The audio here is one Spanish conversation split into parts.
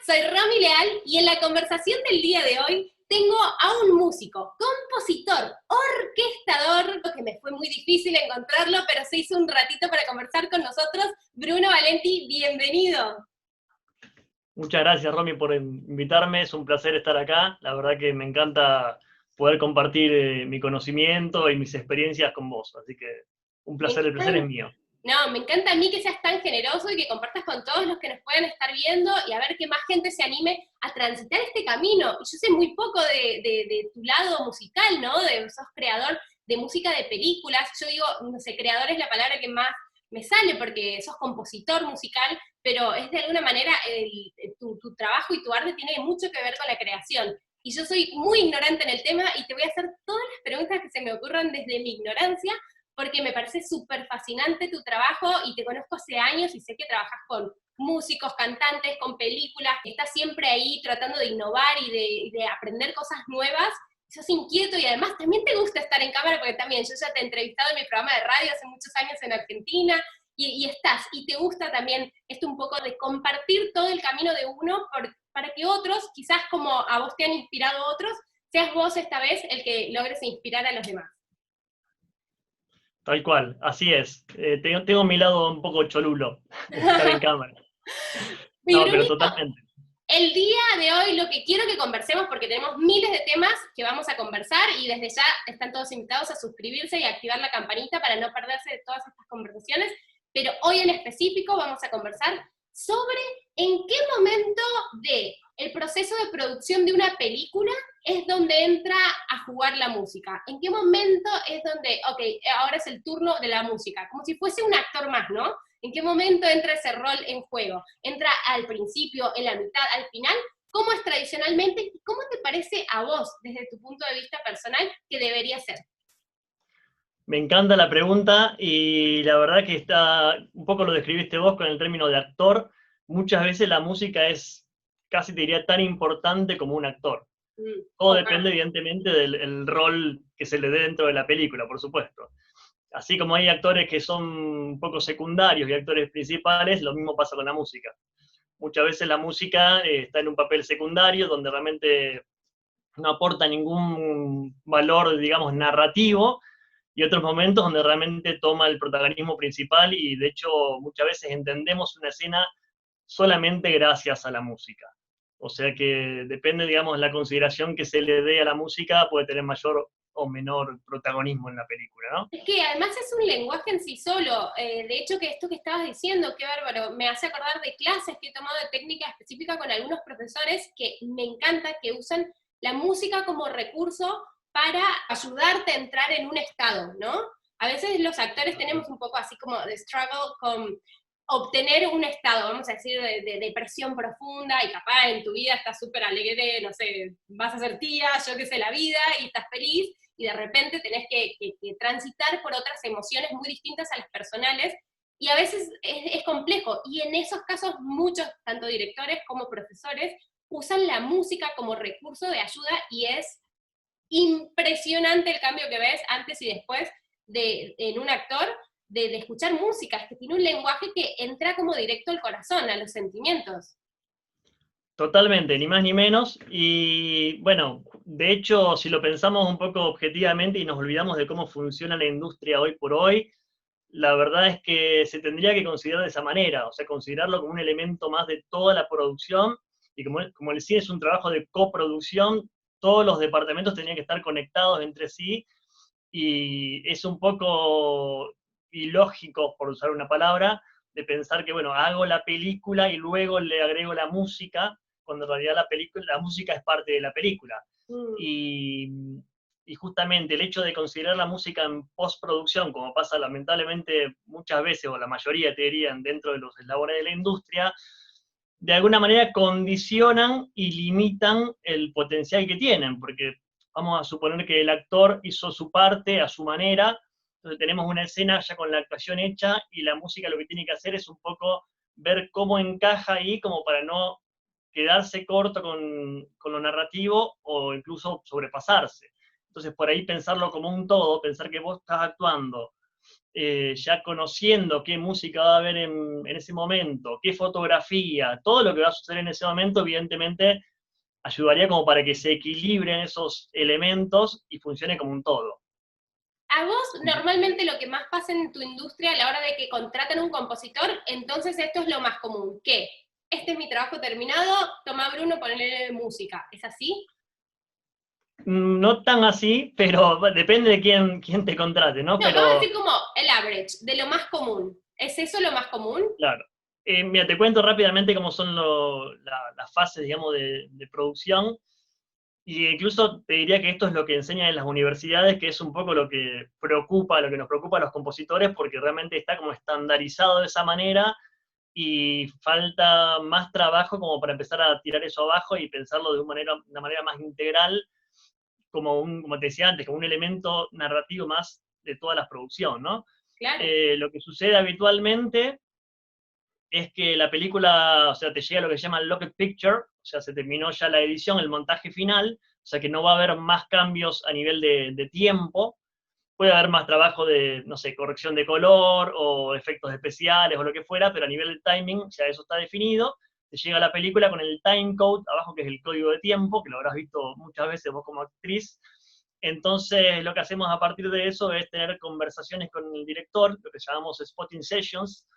soy Romy Leal y en la conversación del día de hoy tengo a un músico, compositor, orquestador, que me fue muy difícil encontrarlo, pero se hizo un ratito para conversar con nosotros. Bruno Valenti, bienvenido. Muchas gracias, Romy, por invitarme. Es un placer estar acá. La verdad que me encanta poder compartir mi conocimiento y mis experiencias con vos. Así que un Me placer, el placer es encanta. mío. No, me encanta a mí que seas tan generoso y que compartas con todos los que nos puedan estar viendo y a ver que más gente se anime a transitar este camino. Y yo sé muy poco de tu lado musical, ¿no? Sos creador de música de películas. Yo digo, no sé, creador es la palabra que más me sale porque sos compositor musical, pero es de alguna manera tu trabajo y tu arte tiene mucho que ver con la creación. Y yo soy muy ignorante en el tema y te voy a hacer todas las preguntas que se me ocurran desde mi ignorancia porque me parece súper fascinante tu trabajo y te conozco hace años y sé que trabajas con músicos, cantantes, con películas, estás siempre ahí tratando de innovar y de aprender cosas nuevas. Sos inquieto y además también te gusta estar en cámara, porque también yo ya te he entrevistado en mi programa de radio hace muchos años en Argentina, y estás, y te gusta también esto un poco de compartir todo el camino de uno para que otros, quizás como a vos te han inspirado otros, seas vos esta vez el que logres inspirar a los demás. Tal cual, así es. Tengo mi lado un poco cholulo de estar en cámara. Mi No, pero Brunito, totalmente. el día de hoy lo que quiero que conversemos, porque tenemos miles de temas que vamos a conversar y desde ya están todos invitados a suscribirse y a activar la campanita para no perderse de todas estas conversaciones, pero hoy en específico vamos a conversar sobre en qué momento de el proceso de producción de una película es donde entra a jugar la música. ¿En qué momento es donde, ok, ahora es el turno de la música? Como si fuese un actor más, ¿no? ¿En qué momento entra ese rol en juego? ¿Entra al principio, en la mitad, al final? ¿Cómo es tradicionalmente y cómo te parece a vos, desde tu punto de vista personal, que debería ser? Me encanta la pregunta y la verdad que está, un poco lo describiste vos con el término de actor. Muchas veces la música es, casi te diría, tan importante como un actor. Todo depende, Comparto. evidentemente, del rol que se le dé dentro de la película, por supuesto. Así como hay actores que son un poco secundarios y actores principales, lo mismo pasa con la música. Muchas veces la música está en un papel secundario donde realmente no aporta ningún valor, digamos, narrativo, y otros momentos donde realmente toma el protagonismo principal y de hecho muchas veces entendemos una escena solamente gracias a la música. O sea que depende, digamos, la consideración que se le dé a la música, puede tener mayor o menor protagonismo en la película, ¿no? Es que además es un lenguaje en sí solo. De hecho, que esto que estabas diciendo, qué bárbaro, me hace acordar de clases que he tomado de técnica específica con algunos profesores que me encanta que usan la música como recurso para ayudarte a entrar en un estado, ¿no? A veces los actores tenemos un poco así como de struggle con obtener un estado, vamos a decir, de depresión profunda y capaz en tu vida estás súper alegre, no sé, vas a ser tía, yo qué sé, la vida y estás feliz y de repente tenés que transitar por otras emociones muy distintas a las personales y a veces es complejo y en esos casos muchos, tanto directores como profesores, usan la música como recurso de ayuda y es impresionante el cambio que ves antes y después en un actor de escuchar música, es que tiene un lenguaje que entra como directo al corazón, a los sentimientos. Totalmente, ni más ni menos. Y bueno, de hecho, si lo pensamos un poco objetivamente y nos olvidamos de cómo funciona la industria hoy por hoy, la verdad es que se tendría que considerar de esa manera, o sea, considerarlo como un elemento más de toda la producción, y como el cine es un trabajo de coproducción, todos los departamentos tenían que estar conectados entre sí, y es un poco ilógico, por usar una palabra, de pensar que, bueno, hago la película y luego le agrego la música, cuando en realidad la música es parte de la película. Mm. Y, y justamente el hecho de considerar la música en postproducción, como pasa lamentablemente muchas veces, o la mayoría te dirían, dentro de los eslabones de la industria, de alguna manera condicionan y limitan el potencial que tienen, porque vamos a suponer que el actor hizo su parte a su manera, entonces tenemos una escena ya con la actuación hecha y la música lo que tiene que hacer es un poco ver cómo encaja ahí, como para no quedarse corto con lo narrativo o incluso sobrepasarse. Entonces, por ahí pensarlo como un todo, pensar que vos estás actuando ya conociendo qué música va a haber en ese momento, qué fotografía, todo lo que va a suceder en ese momento, evidentemente ayudaría como para que se equilibren esos elementos y funcione como un todo. A vos normalmente lo que más pasa en tu industria a la hora de que contratan un compositor, entonces esto es lo más común, que este es mi trabajo terminado, toma Bruno, ponele música, ¿es así? No tan así, pero depende de quién te contrate, ¿no? No, vamos a Pero, decir como el average, de lo más común. ¿Es eso lo más común? claro. Mira, te cuento rápidamente cómo son las fases, digamos, de producción. Y incluso te diría que esto es lo que enseñan en las universidades, que es un poco lo que preocupa, lo que nos preocupa a los compositores, porque realmente está como estandarizado de esa manera y falta más trabajo como para empezar a tirar eso abajo y pensarlo de una manera más integral, como te decía antes, como un elemento narrativo más de toda la producción, ¿no? Claro. Lo que sucede habitualmente es que la película, o sea, te llega lo que se llama el Locked Picture, o sea, se terminó ya la edición, el montaje final, o sea que no va a haber más cambios a nivel de tiempo, puede haber más trabajo de, no sé, corrección de color o efectos especiales o lo que fuera, pero a nivel de timing ya eso está definido, te llega la película con el time code abajo, que es el código de tiempo, que lo habrás visto muchas veces vos como actriz. Entonces, lo que hacemos a partir de eso es tener conversaciones con el director, lo que llamamos spotting sessions,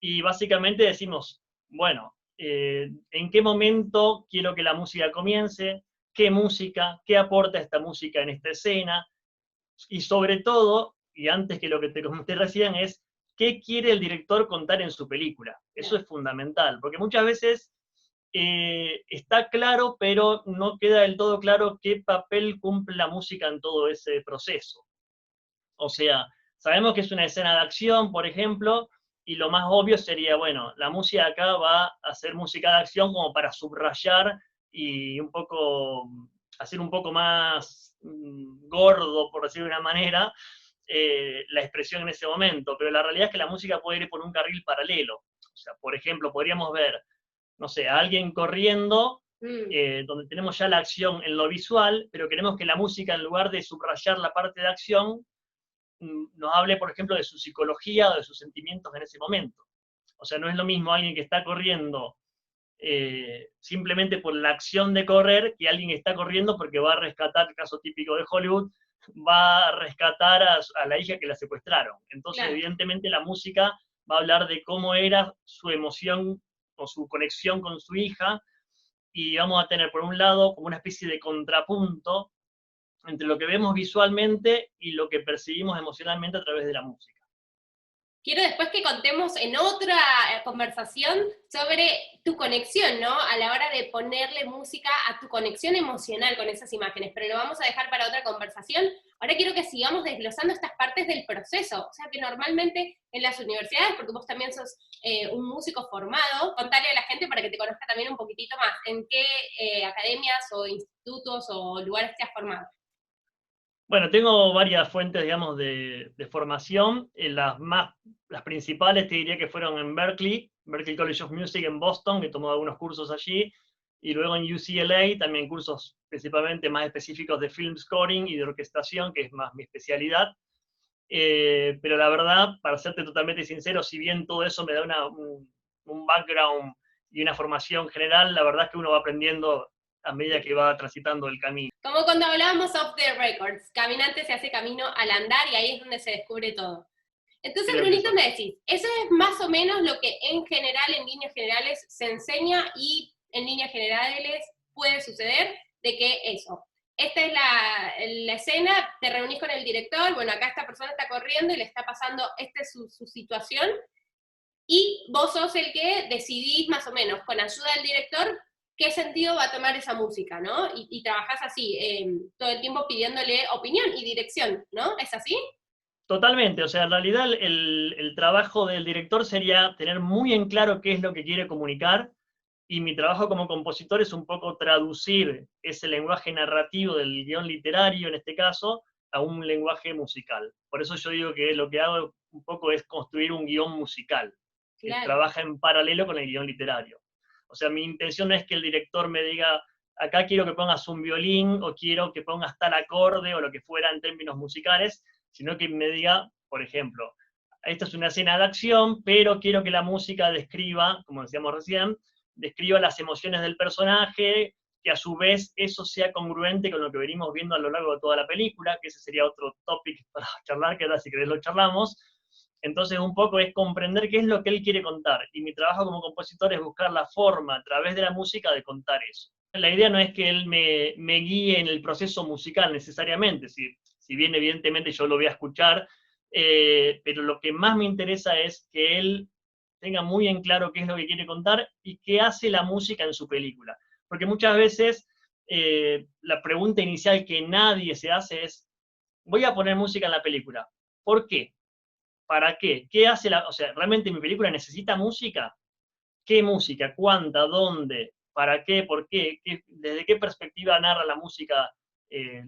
y básicamente decimos, bueno, ¿en qué momento quiero que la música comience? ¿Qué música? ¿Qué aporta esta música en esta escena? Y sobre todo, y antes que lo que te comenté recién, es qué quiere el director contar en su película. Eso es fundamental, porque muchas veces está claro, pero no queda del todo claro qué papel cumple la música en todo ese proceso. O sea, sabemos que es una escena de acción, por ejemplo, y lo más obvio sería, bueno, la música acá va a ser música de acción como para subrayar y un poco, hacer un poco más gordo, por decirlo de una manera, la expresión en ese momento, pero la realidad es que la música puede ir por un carril paralelo. O sea, por ejemplo, podríamos ver, no sé, a alguien corriendo, donde tenemos ya la acción en lo visual, pero queremos que la música, en lugar de subrayar la parte de acción, nos hable, por ejemplo, de su psicología o de sus sentimientos en ese momento. O sea, no es lo mismo alguien que está corriendo simplemente por la acción de correr que alguien que está corriendo porque va a rescatar, el caso típico de Hollywood, va a rescatar a la hija que la secuestraron. Entonces, Claro. evidentemente, la música va a hablar de cómo era su emoción o su conexión con su hija, y vamos a tener, por un lado, como una especie de contrapunto entre lo que vemos visualmente y lo que percibimos emocionalmente a través de la música. Quiero después que contemos en otra conversación sobre tu conexión, ¿no? A la hora de ponerle música a tu conexión emocional con esas imágenes, pero lo vamos a dejar para otra conversación. Ahora quiero que sigamos desglosando estas partes del proceso, o sea que normalmente en las universidades, porque vos también sos un músico formado, contale a la gente para que te conozca también un poquitito más, en qué academias o institutos o lugares te has formado. Bueno, tengo varias fuentes, digamos, de formación. Las principales te diría que fueron en Berklee College of Music en Boston, que tomó algunos cursos allí, y luego en UCLA, también cursos principalmente más específicos de film scoring y de orquestación, que es más mi especialidad. Pero la verdad, para serte totalmente sincero, si bien todo eso me da un background y una formación general, la verdad es que uno va aprendiendo a medida que va transitando el camino. Como cuando hablábamos off the records, caminante se hace camino al andar y ahí es donde se descubre todo. Entonces, Creo que Brunito, eso. me decís, eso es más o menos lo que en general, en líneas generales, se enseña y en líneas generales puede suceder de que eso. Esta es la escena, te reunís con el director, bueno, acá esta persona está corriendo y le está pasando, esta es su situación, y vos sos el que decidís más o menos, con ayuda del director, qué sentido va a tomar esa música, ¿no? Y trabajás así, todo el tiempo pidiéndole opinión y dirección, ¿no? ¿Es así? Totalmente, o sea, en realidad el trabajo del director sería tener muy en claro qué es lo que quiere comunicar, y mi trabajo como compositor es un poco traducir ese lenguaje narrativo del guión literario, en este caso, a un lenguaje musical. Por eso yo digo que lo que hago un poco es construir un guión musical, que Claro. trabaja en paralelo con el guión literario. O sea, mi intención no es que el director me diga, acá quiero que pongas un violín, o quiero que pongas tal acorde, o lo que fuera en términos musicales, sino que me diga, por ejemplo, esta es una escena de acción, pero quiero que la música describa, como decíamos recién, describa las emociones del personaje, que a su vez eso sea congruente con lo que venimos viendo a lo largo de toda la película, que ese sería otro topic para charlar, que ahora si querés lo charlamos. Entonces un poco es comprender qué es lo que él quiere contar, y mi trabajo como compositor es buscar la forma a través de la música de contar eso. La idea no es que él me guíe en el proceso musical necesariamente, si bien evidentemente yo lo voy a escuchar, pero lo que más me interesa es que él tenga muy en claro qué es lo que quiere contar y qué hace la música en su película. Porque muchas veces la pregunta inicial que nadie se hace es, voy a poner música en la película, ¿por qué? ¿Para qué? ¿Qué hace o sea, realmente mi película necesita música? ¿Qué música? ¿Cuánta? ¿Dónde? ¿Para qué? ¿Por qué? ¿Desde qué perspectiva narra la música eh,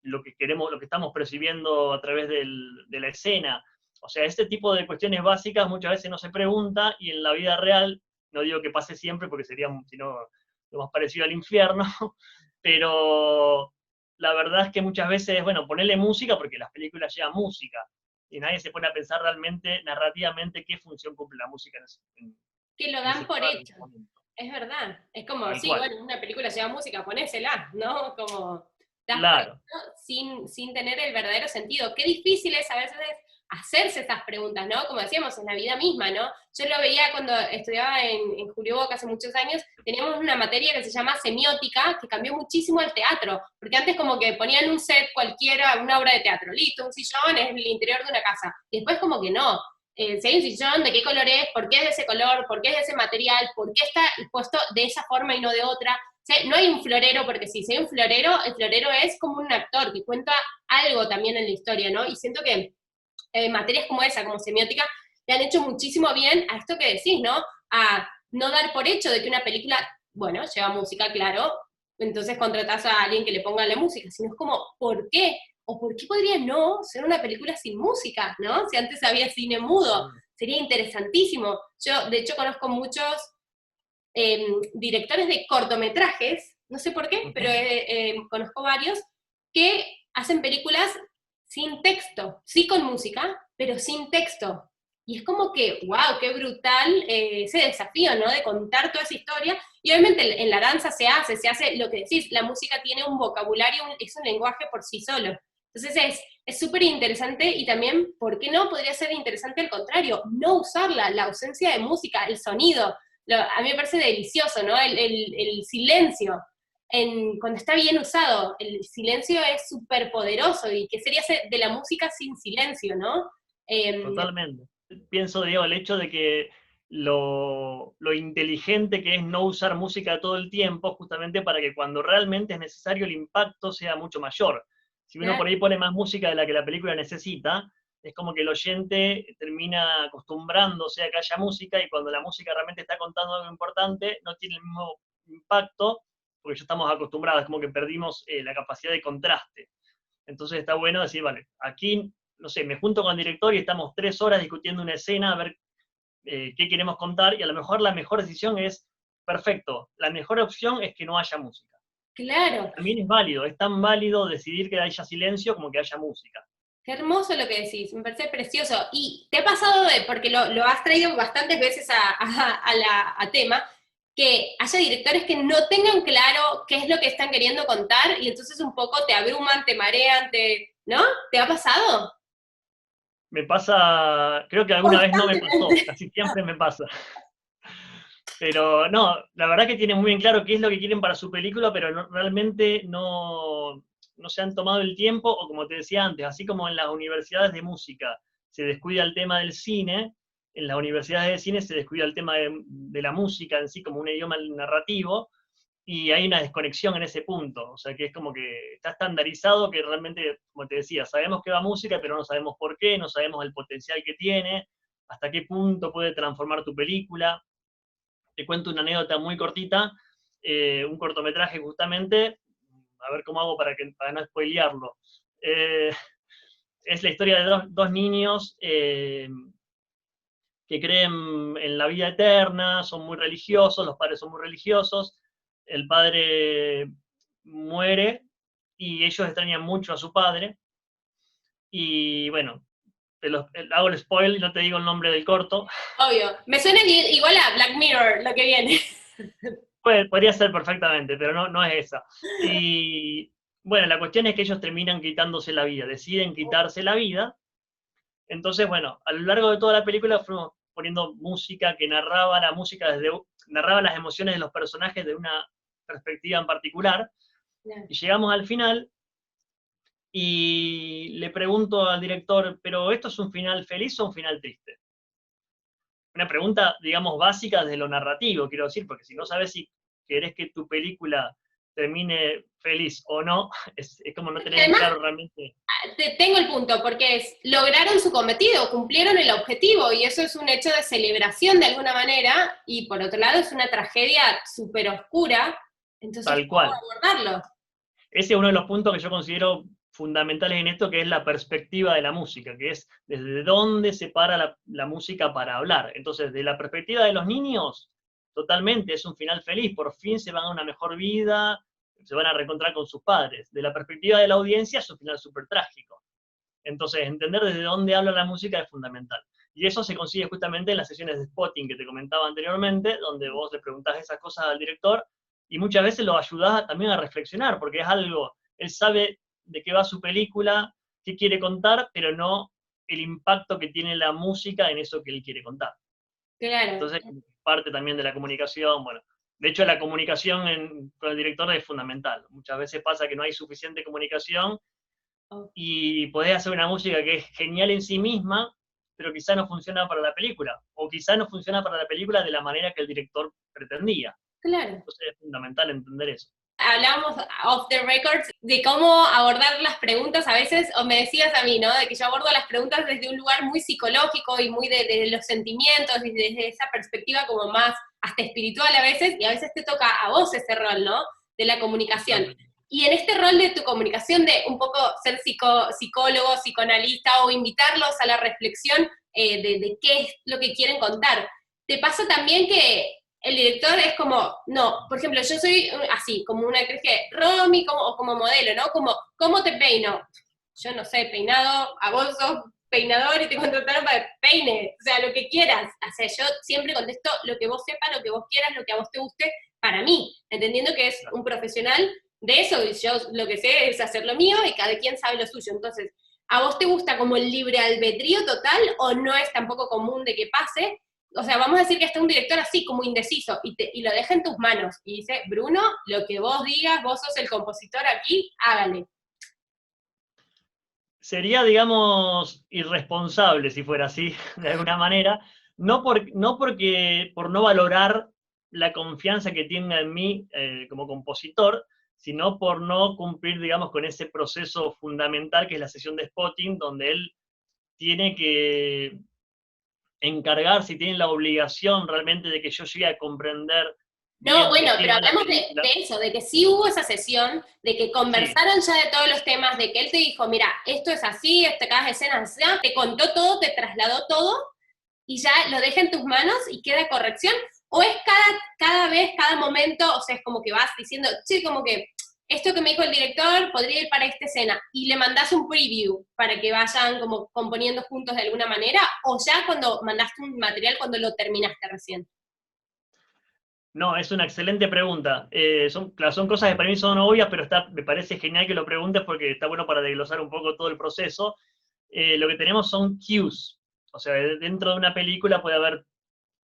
lo que queremos, lo que estamos percibiendo a través de la escena? O sea, este tipo de cuestiones básicas muchas veces no se pregunta, y en la vida real, no digo que pase siempre porque sería, si no, lo más parecido al infierno, pero la verdad es que muchas veces, bueno, ponerle música porque las películas llevan música, y nadie se pone a pensar realmente, narrativamente, qué función cumple la música Que lo en ese dan por lugar, en hecho. ese momento. Es verdad. Es como, Tal sí, cual. bueno, una película lleva música, ponésela, ¿no? Como das por Claro. hecho sin tener el verdadero sentido. Qué difícil es a veces hacerse esas preguntas, ¿no? Como decíamos, en la vida misma, ¿no? Yo lo veía cuando estudiaba en Julio Boca hace muchos años, teníamos una materia que se llama semiótica, que cambió muchísimo al teatro, porque antes como que ponían un set cualquiera, una obra de teatro, listo, un sillón es el interior de una casa, y después como que no, si hay un sillón, de qué color es, por qué es de ese color, por qué es de ese material, por qué está puesto de esa forma y no de otra. O sea, no hay un florero, porque si hay un florero, el florero es como un actor que cuenta algo también en la historia, ¿no? Y siento que materias como esa, como semiótica, le han hecho muchísimo bien a esto que decís, ¿no? A no dar por hecho de que una película, bueno, lleva música, claro, entonces contratás a alguien que le ponga la música, sino es como, ¿por qué? ¿O por qué podría no ser una película sin música, ¿no? Si antes había cine mudo, sería interesantísimo. Yo, de hecho, conozco muchos directores de cortometrajes, no sé por qué, pero conozco varios, que hacen películas sin texto, sí con música, pero sin texto. Y es como que, wow, qué brutal ese desafío, ¿no? De contar toda esa historia. Y obviamente en la danza se hace lo que decís, la música tiene un vocabulario, es un lenguaje por sí solo. Entonces es súper interesante, y también, ¿por qué no? Podría ser interesante al contrario, no usarla, la ausencia de música, el sonido. A mí me parece delicioso, ¿no? El silencio. Cuando está bien usado, el silencio es súper poderoso. ¿Y qué sería de la música sin silencio, no? Totalmente. Pienso, Diego, el hecho de que lo inteligente que es no usar música todo el tiempo, justamente para que cuando realmente es necesario el impacto sea mucho mayor. Si uno por ahí pone más música de la que la película necesita, es como que el oyente termina acostumbrándose a que haya música, y cuando la música realmente está contando algo importante, no tiene el mismo impacto, porque ya estamos acostumbrados, es como que perdimos la capacidad de contraste. Entonces está bueno decir, vale, aquí, no sé, me junto con el director y estamos 3 horas discutiendo una escena, a ver qué queremos contar, y a lo mejor la mejor decisión es, perfecto, la mejor opción es que no haya música. Claro. También es válido, es tan válido decidir que haya silencio como que haya música. Qué hermoso lo que decís, me parece precioso. ¿Y te ha pasado porque lo has traído bastantes veces a tema, que haya directores que no tengan claro qué es lo que están queriendo contar y entonces un poco te abruman, te marean, ¿no? ¿Te ha pasado? Me pasa, creo que alguna vez no me pasó, casi siempre me pasa. Pero no, la verdad que tienen muy bien claro qué es lo que quieren para su película, pero realmente no se han tomado el tiempo, o como te decía antes, así como en las universidades de música se descuida el tema del cine, en las universidades de cine se descuida el tema de la música en sí como un idioma narrativo, y hay una desconexión en ese punto. O sea, que es como que está estandarizado, que realmente, como te decía, sabemos que va música, pero no sabemos por qué, no sabemos el potencial que tiene, hasta qué punto puede transformar tu película. Te cuento una anécdota muy cortita, un cortometraje justamente, a ver cómo hago para no spoilearlo. Eh, es la historia de dos niños que creen en la vida eterna, son muy religiosos, los padres son muy religiosos, el padre muere y ellos extrañan mucho a su padre, y bueno, hago el spoil y no te digo el nombre del corto. Obvio. Me suena igual a Black Mirror, lo que viene. Podría ser perfectamente, pero no es esa. Y bueno, la cuestión es que ellos terminan quitándose la vida, deciden quitarse la vida. Entonces, bueno, a lo largo de toda la película fuimos poniendo música que narraba narraba las emociones de los personajes de una perspectiva en particular. Y llegamos al final y le pregunto al director, ¿pero esto es un final feliz o un final triste? Una pregunta, digamos, básica desde lo narrativo, quiero decir, porque si no sabes si querés que tu película termine feliz o no, es como no tener Además, claro realmente. tengo el punto, porque lograron su cometido, cumplieron el objetivo, y eso es un hecho de celebración de alguna manera, y por otro lado es una tragedia súper oscura, entonces, Tal ¿cómo cual. abordarlo? Ese es uno de los puntos que yo considero fundamentales en esto, que es la perspectiva de la música, que es desde dónde se para la música para hablar. Entonces, de la perspectiva de los niños, totalmente, es un final feliz, por fin se van a una mejor vida, se van a reencontrar con sus padres. De la perspectiva de la audiencia, es un final súper trágico. Entonces, entender desde dónde habla la música es fundamental. Y eso se consigue justamente en las sesiones de spotting que te comentaba anteriormente, donde vos le preguntás esas cosas al director y muchas veces lo ayudás también a reflexionar, porque es algo, él sabe de qué va su película, qué quiere contar, pero no el impacto que tiene la música en eso que él quiere contar. Claro. Entonces, parte también de la comunicación, bueno, de hecho la comunicación con el director es fundamental. Muchas veces pasa que no hay suficiente comunicación y podés hacer una música que es genial en sí misma, pero quizá no funciona para la película, o quizá no funciona para la película de la manera que el director pretendía. Claro. Entonces es fundamental entender eso. Hablábamos off the records de cómo abordar las preguntas a veces, o me decías a mí, ¿no? De que yo abordo las preguntas desde un lugar muy psicológico y muy de los sentimientos y desde esa perspectiva como más hasta espiritual a veces, y a veces te toca a vos ese rol, ¿no? De la comunicación. Y en este rol de tu comunicación, de un poco ser psicólogo, psicoanalista o invitarlos a la reflexión de qué es lo que quieren contar, ¿te pasa también que el director es como, no, por ejemplo, yo soy así, como una actriz que, Romy, o como modelo, ¿no? Como, ¿cómo te peino? Yo no sé, peinado, a vos sos peinador y te contrataron para peine, o sea, lo que quieras. O sea, yo siempre contesto lo que vos sepas, lo que vos quieras, lo que a vos te guste, para mí, entendiendo que es un profesional de eso, y yo lo que sé es hacer lo mío y cada quien sabe lo suyo. Entonces, ¿a vos te gusta como el libre albedrío total o no es tampoco común de que pase? O sea, vamos a decir que está un director así, como indeciso, y lo deja en tus manos, y dice, Bruno, lo que vos digas, vos sos el compositor aquí, hágale. Sería, digamos, irresponsable si fuera así, de alguna manera, por no valorar la confianza que tenga en mí como compositor, sino por no cumplir, digamos, con ese proceso fundamental que es la sesión de spotting, donde él tiene que encargarse y tiene la obligación realmente de que yo llegue a comprender No, bien de bueno, qué pero va la hablemos película. de eso, de que sí hubo esa sesión, de que Sí, conversaron ya de todos los temas, de que él te dijo, mira, esto es así, cada escena es así, te contó todo, te trasladó todo, y ya lo deja en tus manos y queda corrección, o es cada vez, cada momento, o sea, es como que vas diciendo, sí, como que esto que me dijo el director podría ir para esta escena, y le mandás un preview para que vayan como componiendo juntos de alguna manera, o ya cuando mandaste un material cuando lo terminaste recién. no, es una excelente pregunta. Son cosas que para mí son obvias, pero me parece genial que lo preguntes porque está bueno para desglosar un poco todo el proceso. Lo que tenemos son cues. O sea, dentro de una película puede haber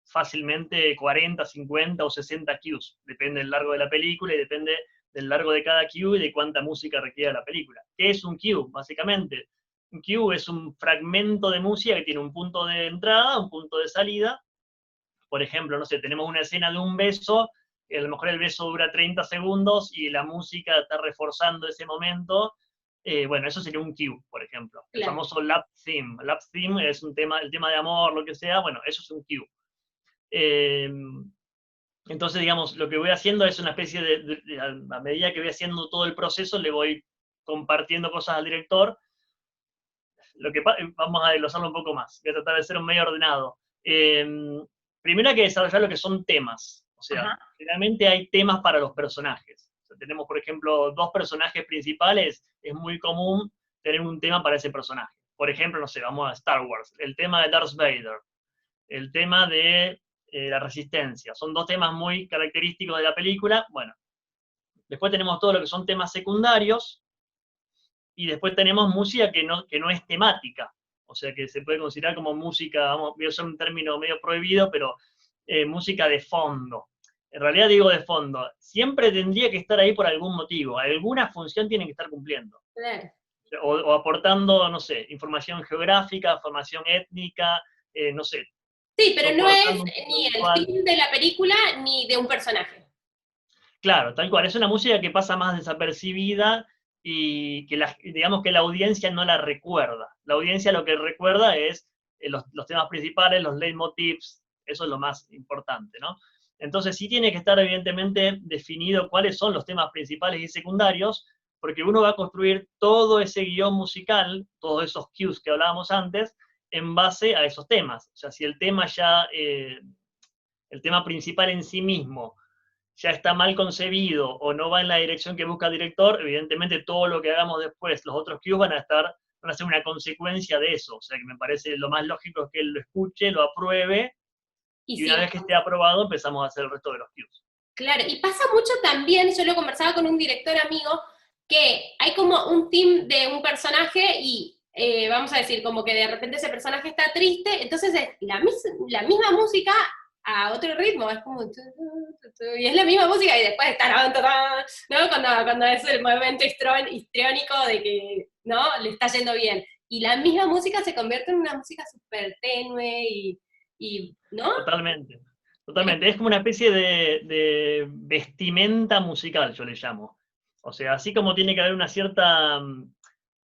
fácilmente 40, 50 o 60 cues. Depende del largo de la película y depende del largo de cada cue y de cuánta música requiere la película. ¿Qué es un cue? Básicamente, un cue es un fragmento de música que tiene un punto de entrada, un punto de salida. Por ejemplo, no sé, tenemos una escena de un beso, a lo mejor el beso dura 30 segundos y la música está reforzando ese momento. Bueno, eso sería un cue, por ejemplo. El Claro. famoso lap theme. Lap theme es el tema de amor, lo que sea. Bueno, eso es un cue. Entonces, digamos, lo que voy haciendo es una especie a medida que voy haciendo todo el proceso, le voy compartiendo cosas al director. Vamos a desglosarlo un poco más. Voy a tratar de ser un medio ordenado. Primero hay que desarrollar lo que son temas. O sea, Ajá. generalmente hay temas para los personajes. O sea, tenemos, por ejemplo, dos personajes principales, es muy común tener un tema para ese personaje. por ejemplo, no sé, vamos a Star Wars, el tema de Darth Vader, el tema de la resistencia, son dos temas muy característicos de la película. Bueno, después tenemos todo lo que son temas secundarios, y después tenemos música que no es temática, o sea que se puede considerar como música, voy a usar un término medio prohibido, pero música de fondo. En realidad digo de fondo, siempre tendría que estar ahí por algún motivo, alguna función tiene que estar cumpliendo. Claro. O aportando, no sé, información geográfica, formación étnica, no sé. Sí, pero no es Soportando un tema ni el visual. fin de la película ni de un personaje. Claro, tal cual. Es una música que pasa más desapercibida y que digamos que la audiencia no la recuerda. La audiencia lo que recuerda es los temas principales, los leitmotivs, eso es lo más importante, ¿no? Entonces sí tiene que estar evidentemente definido cuáles son los temas principales y secundarios, porque uno va a construir todo ese guión musical, todos esos cues que hablábamos antes, en base a esos temas. O sea, si el tema ya, el tema principal en sí mismo, ya está mal concebido o no va en la dirección que busca el director, evidentemente todo lo que hagamos después, los otros cues van a ser una consecuencia de eso. O sea que me parece lo más lógico es que él lo escuche, lo apruebe, Y y una sí, vez que esté aprobado empezamos a hacer el resto de los cues. claro, y pasa mucho también, yo lo conversaba con un director amigo, que hay como un team de un personaje y vamos a decir, como que de repente ese personaje está triste, entonces es la misma música a otro ritmo, es como y es la misma música y después tarán, tarán, ¿no? Cuando es el momento histriónico de que, ¿no? Le está yendo bien. Y la misma música se convierte en una música súper tenue ¿no? Totalmente. Totalmente. Es como una especie de vestimenta musical, yo le llamo. O sea, así como tiene que haber una cierta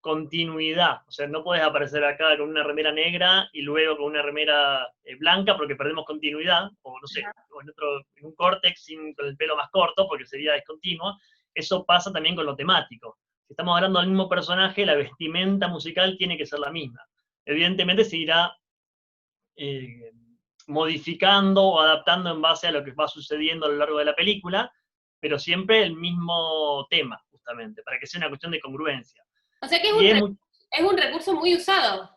continuidad. O sea, no puedes aparecer acá con una remera negra y luego con una remera blanca porque perdemos continuidad, o no sé, o en un córtex con el pelo más corto porque sería discontinuo. Eso pasa también con lo temático. Si estamos hablando del mismo personaje, la vestimenta musical tiene que ser la misma. Evidentemente se irá eh, modificando o adaptando en base a lo que va sucediendo a lo largo de la película, pero siempre el mismo tema, justamente, para que sea una cuestión de congruencia. O sea que Y es un recurso muy usado.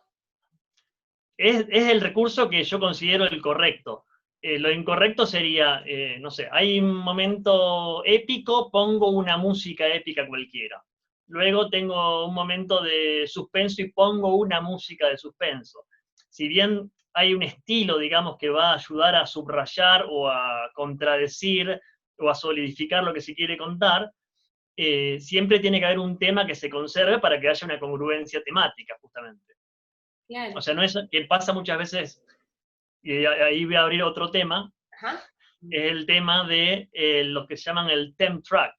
es el recurso que yo considero el correcto. Lo incorrecto sería, no sé, hay un momento épico, pongo una música épica cualquiera. Luego tengo un momento de suspenso y pongo una música de suspenso. Si bien hay un estilo, digamos, que va a ayudar a subrayar o a contradecir o a solidificar lo que se quiere contar, siempre tiene que haber un tema que se conserve para que haya una congruencia temática, justamente. Claro. O sea, no es que pasa muchas veces, y ahí voy a abrir otro tema, Ajá. es el tema de lo que se llaman el theme track.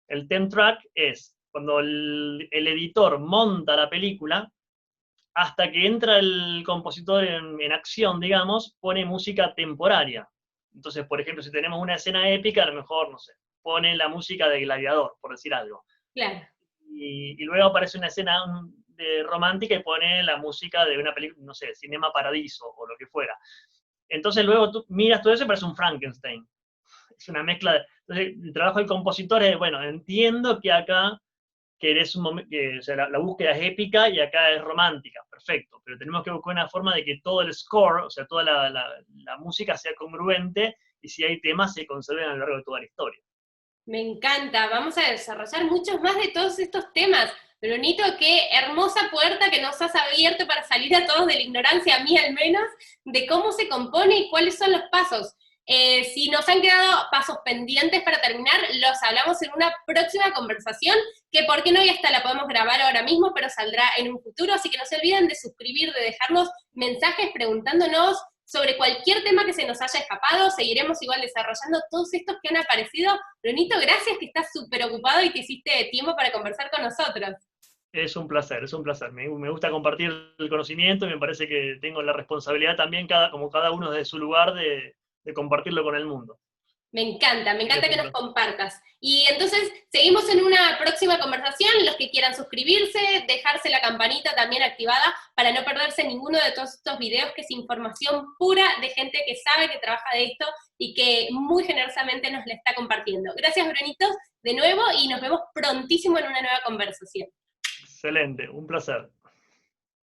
El theme track es cuando el editor monta la película, hasta que entra el compositor en acción, digamos, pone música temporaria. Entonces, por ejemplo, si tenemos una escena épica, a lo mejor, no sé, pone la música de Gladiador, por decir algo. Claro. Y luego aparece una escena romántica y pone la música de una película, no sé, Cinema Paradiso o lo que fuera. Entonces luego tú miras todo eso y parece un Frankenstein. Es una mezcla. Entonces, el trabajo del compositor es, bueno, entiendo que acá querés un momento, o sea, la búsqueda es épica y acá es romántica, perfecto, pero tenemos que buscar una forma de que todo el score, o sea, toda la música sea congruente y si hay temas se conserven a lo largo de toda la historia. Me encanta. Vamos a desarrollar muchos más de todos estos temas. Brunito, qué hermosa puerta que nos has abierto para salir a todos de la ignorancia, a mí al menos, de cómo se compone y cuáles son los pasos. Si nos han quedado pasos pendientes para terminar, los hablamos en una próxima conversación, que por qué no, y hasta la podemos grabar ahora mismo, pero saldrá en un futuro, así que no se olviden de suscribir, de dejarnos mensajes preguntándonos sobre cualquier tema que se nos haya escapado. Seguiremos igual desarrollando todos estos que han aparecido. Brunito, gracias, que estás súper ocupado y te hiciste tiempo para conversar con nosotros. Es un placer, es un placer. Me gusta compartir el conocimiento y me parece que tengo la responsabilidad también, como cada uno desde su lugar, de compartirlo con el mundo. Me Así que encanta es que un nos placer. compartas. Y entonces seguimos en una próxima conversación. Los que quieran suscribirse, dejarse la campanita también activada para no perderse ninguno de todos estos videos, que es información pura de gente que sabe, que trabaja de esto y que muy generosamente nos la está compartiendo. Gracias, Brunito, de nuevo, y nos vemos prontísimo en una nueva conversación. Excelente, un placer.